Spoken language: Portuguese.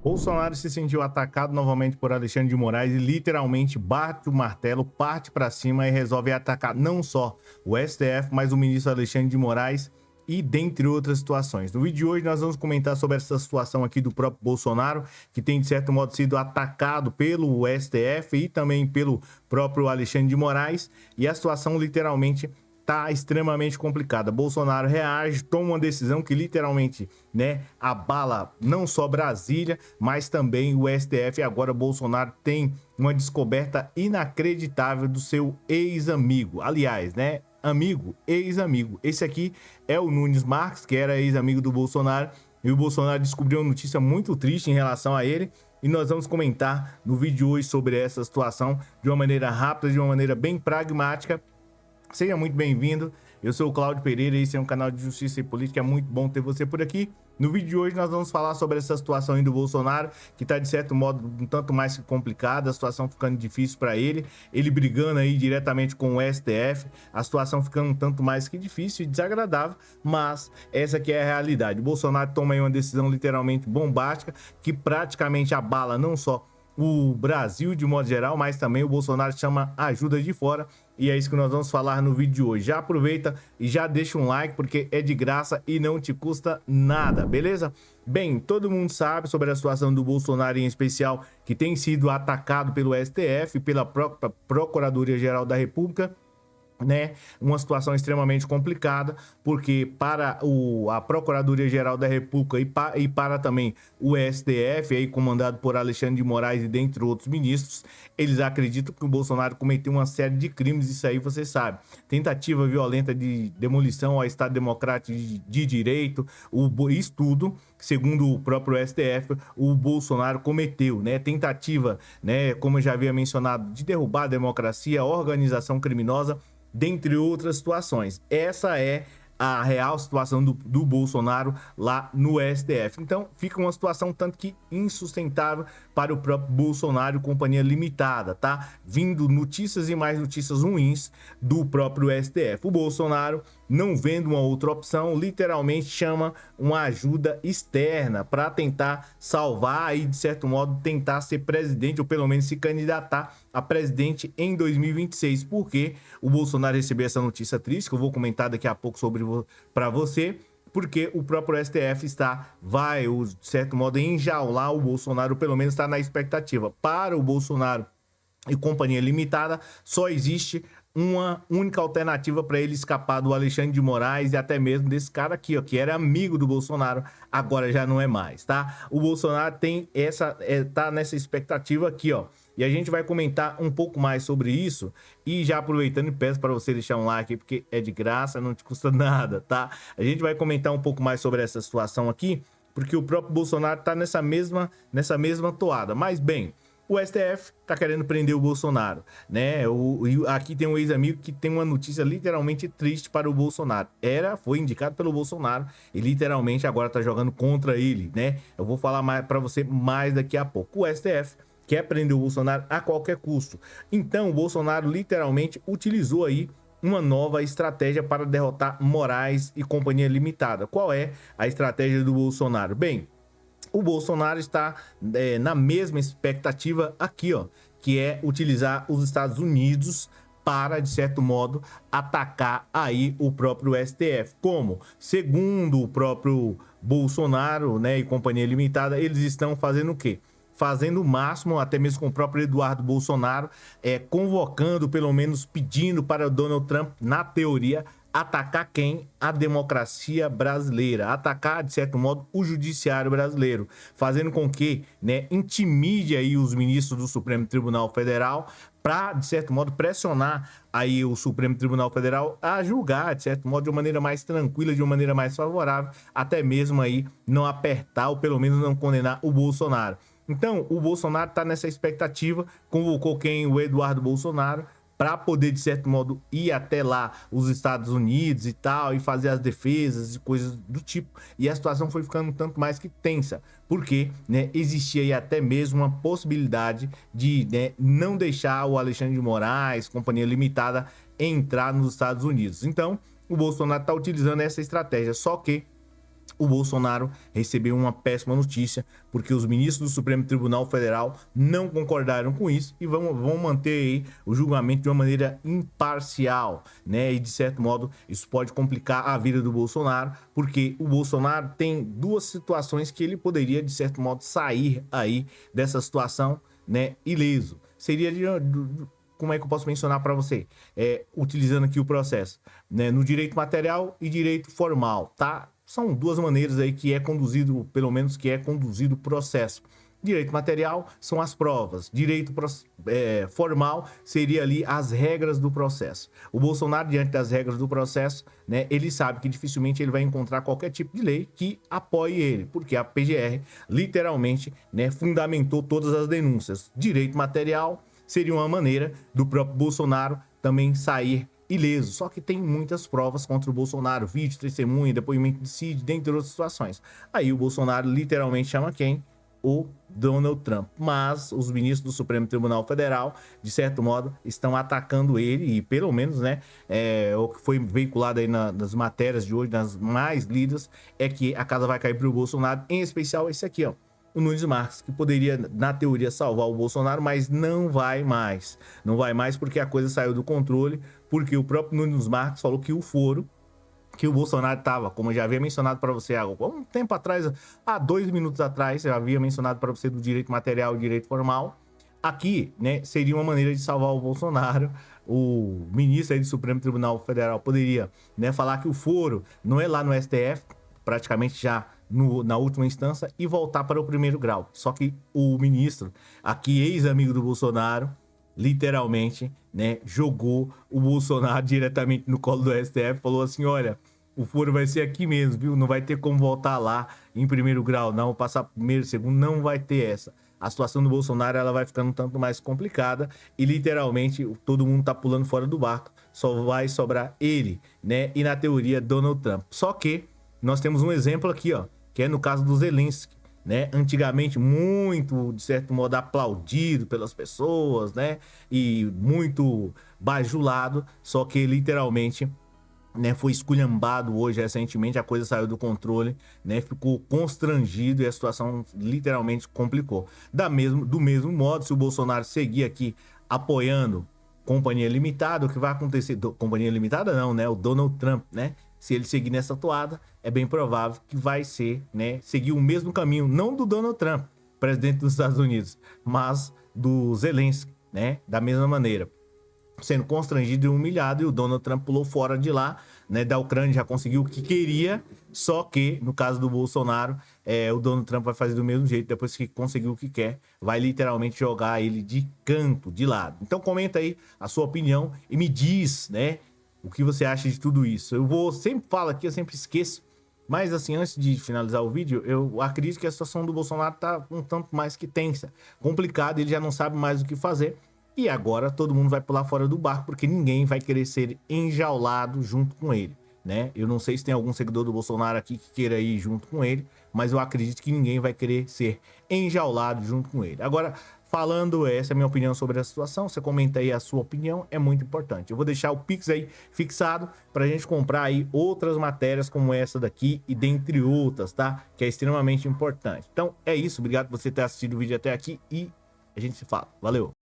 Bolsonaro se sentiu atacado novamente por Alexandre de Moraes e literalmente bate o martelo, parte para cima e resolve atacar não só o STF, mas o ministro Alexandre de Moraes e dentre outras situações. No vídeo de hoje nós vamos comentar sobre essa situação aqui do próprio Bolsonaro, que tem de certo modo sido atacado pelo STF e também pelo próprio Alexandre de Moraes, e a situação literalmente tá extremamente complicada. Bolsonaro reage, toma uma decisão que literalmente, né, abala não só Brasília, mas também o STF. E agora Bolsonaro tem uma descoberta inacreditável do seu ex-amigo. Aliás, né, amigo, ex-amigo. Esse aqui é o Nunes Marques, que era ex-amigo do Bolsonaro, e o Bolsonaro descobriu uma notícia muito triste em relação a ele. E nós vamos comentar no vídeo de hoje sobre essa situação de uma maneira rápida, de uma maneira bem pragmática. Seja muito bem-vindo, eu sou o Cláudio Pereira e esse é um canal de justiça e política, é muito bom ter você por aqui. No vídeo de hoje nós vamos falar sobre essa situação aí do Bolsonaro, que está de certo modo um tanto mais que complicada, a situação ficando difícil para ele brigando aí diretamente com o STF, a situação ficando um tanto mais que difícil e desagradável, mas essa aqui é a realidade. O Bolsonaro toma aí uma decisão literalmente bombástica, que praticamente abala não só o Brasil de modo geral, mas também o Bolsonaro chama ajuda de fora, e é isso que nós vamos falar no vídeo de hoje. Já aproveita e já deixa um like, porque é de graça e não te custa nada, beleza? Bem, todo mundo sabe sobre a situação do Bolsonaro em especial, que tem sido atacado pelo STF e pela própria Procuradoria-Geral da República, né, uma situação extremamente complicada, porque para a Procuradoria-Geral da República e para também o STF, aí comandado por Alexandre de Moraes e dentre outros ministros, eles acreditam que o Bolsonaro cometeu uma série de crimes, isso aí você sabe, tentativa violenta de demolição ao Estado Democrático de Direito, isso tudo, segundo o próprio STF, o Bolsonaro cometeu, né, tentativa, né, como eu já havia mencionado, de derrubar a democracia, organização criminosa, dentre outras situações. Essa é a real situação do Bolsonaro lá no STF. Então, fica uma situação tanto que insustentável para o próprio Bolsonaro, companhia limitada, tá? Vindo notícias e mais notícias ruins do próprio STF. O Bolsonaro, não vendo uma outra opção, literalmente chama uma ajuda externa para tentar salvar e, de certo modo, tentar ser presidente ou pelo menos se candidatar a presidente em 2026. Porque o Bolsonaro recebeu essa notícia triste, que eu vou comentar daqui a pouco sobre para você, porque o próprio STF vai, de certo modo, enjaular o Bolsonaro, pelo menos está na expectativa. Para o Bolsonaro e companhia limitada, só existe uma única alternativa para ele escapar do Alexandre de Moraes e até mesmo desse cara aqui, ó, que era amigo do Bolsonaro, agora já não é mais, tá? O Bolsonaro tá nessa expectativa aqui, ó. E a gente vai comentar um pouco mais sobre isso. E já aproveitando, peço para você deixar um like, porque é de graça, não te custa nada, tá? A gente vai comentar um pouco mais sobre essa situação aqui, porque o próprio Bolsonaro tá nessa mesma toada. Mas bem, o STF tá querendo prender o Bolsonaro, né? Aqui tem um ex-amigo que tem uma notícia literalmente triste para o Bolsonaro. Foi indicado pelo Bolsonaro e literalmente agora tá jogando contra ele, né? Eu vou falar mais para você mais daqui a pouco. O STF quer prender o Bolsonaro a qualquer custo. Então, o Bolsonaro literalmente utilizou aí uma nova estratégia para derrotar Moraes e companhia limitada. Qual é a estratégia do Bolsonaro? Bem, o Bolsonaro está na mesma expectativa aqui, ó, que é utilizar os Estados Unidos para, de certo modo, atacar aí o próprio STF. Como? Segundo o próprio Bolsonaro, né, e companhia limitada, eles estão fazendo o quê? Fazendo o máximo, até mesmo com o próprio Eduardo Bolsonaro, convocando, pelo menos pedindo para o Donald Trump, na teoria, atacar quem? A democracia brasileira, atacar, de certo modo, o judiciário brasileiro, fazendo com que, né, intimide aí os ministros do Supremo Tribunal Federal para, de certo modo, pressionar aí o Supremo Tribunal Federal a julgar, de certo modo, de uma maneira mais tranquila, de uma maneira mais favorável, até mesmo aí não apertar ou pelo menos não condenar o Bolsonaro. Então, o Bolsonaro está nessa expectativa, convocou quem? O Eduardo Bolsonaro, para poder, de certo modo, ir até lá os Estados Unidos e tal, e fazer as defesas e coisas do tipo. E a situação foi ficando um tanto mais que tensa, porque, né, existia aí até mesmo uma possibilidade de, né, não deixar o Alexandre de Moraes, companhia limitada, entrar nos Estados Unidos. Então, o Bolsonaro está utilizando essa estratégia, só que o Bolsonaro recebeu uma péssima notícia, porque os ministros do Supremo Tribunal Federal não concordaram com isso e vão manter aí o julgamento de uma maneira imparcial, né? E de certo modo isso pode complicar a vida do Bolsonaro, porque o Bolsonaro tem duas situações que ele poderia de certo modo sair aí dessa situação, né, ileso. Seria como é que eu posso mencionar para você? Utilizando aqui o processo, né, no direito material e direito formal, tá? São duas maneiras aí que é conduzido, pelo menos que é conduzido o processo. Direito material são as provas, direito formal seria ali as regras do processo. O Bolsonaro, diante das regras do processo, né, ele sabe que dificilmente ele vai encontrar qualquer tipo de lei que apoie ele, porque a PGR literalmente, né, fundamentou todas as denúncias. Direito material seria uma maneira do próprio Bolsonaro também sair ileso, só que tem muitas provas contra o Bolsonaro, vídeo, testemunha, depoimento de Cid, dentre outras situações. Aí o Bolsonaro literalmente chama quem? O Donald Trump. Mas os ministros do Supremo Tribunal Federal, de certo modo, estão atacando ele e pelo menos, né, o que foi veiculado aí nas matérias de hoje, nas mais lidas, é que a casa vai cair para o Bolsonaro, em especial esse aqui, ó. O Nunes Marques, que poderia, na teoria, salvar o Bolsonaro, mas não vai mais. Não vai mais porque a coisa saiu do controle, porque o próprio Nunes Marques falou que o foro que o Bolsonaro estava, como eu já havia mencionado para você há um tempo atrás, há 2 minutos atrás, eu havia mencionado para você do direito material e direito formal. Aqui, né, seria uma maneira de salvar o Bolsonaro. O ministro aí do Supremo Tribunal Federal poderia, né, falar que o foro não é lá no STF, praticamente já na última instância, e voltar para o primeiro grau. Só que o ministro, aqui ex-amigo do Bolsonaro, literalmente, né, jogou o Bolsonaro diretamente no colo do STF, falou assim, olha, o foro vai ser aqui mesmo, viu? Não vai ter como voltar lá em primeiro grau, não, passar primeiro, segundo, não vai ter essa. A situação do Bolsonaro, ela vai ficando um tanto mais complicada e literalmente todo mundo tá pulando fora do barco, só vai sobrar ele, né? E na teoria, Donald Trump. Só que nós temos um exemplo aqui, ó, que é no caso do Zelensky, né? Antigamente muito, de certo modo, aplaudido pelas pessoas, né? E muito bajulado, só que literalmente, né, foi esculhambado hoje recentemente, a coisa saiu do controle, né? Ficou constrangido e a situação literalmente complicou. Do mesmo modo, se o Bolsonaro seguir aqui apoiando Companhia Limitada, o que vai acontecer? Companhia Limitada não, né? O Donald Trump, né? Se ele seguir nessa toada, é bem provável que vai ser, né, seguir o mesmo caminho, não do Donald Trump, presidente dos Estados Unidos, mas do Zelensky, né, da mesma maneira, sendo constrangido e humilhado, e o Donald Trump pulou fora de lá, né, da Ucrânia, já conseguiu o que queria, só que, no caso do Bolsonaro, o Donald Trump vai fazer do mesmo jeito, depois que conseguiu o que quer, vai literalmente jogar ele de canto, de lado. Então comenta aí a sua opinião e me diz, né, o que você acha de tudo isso. Sempre falo aqui, eu sempre esqueço, mas assim, antes de finalizar o vídeo, eu acredito que a situação do Bolsonaro tá um tanto mais que tensa, complicada, ele já não sabe mais o que fazer, e agora todo mundo vai pular fora do barco, porque ninguém vai querer ser enjaulado junto com ele, né? Eu não sei se tem algum seguidor do Bolsonaro aqui que queira ir junto com ele, mas eu acredito que ninguém vai querer ser enjaulado junto com ele. Agora, falando, essa é a minha opinião sobre a situação, você comenta aí a sua opinião, é muito importante. Eu vou deixar o Pix aí fixado pra gente comprar aí outras matérias como essa daqui e dentre outras, tá? Que é extremamente importante. Então, é isso, obrigado por você ter assistido o vídeo até aqui e a gente se fala. Valeu!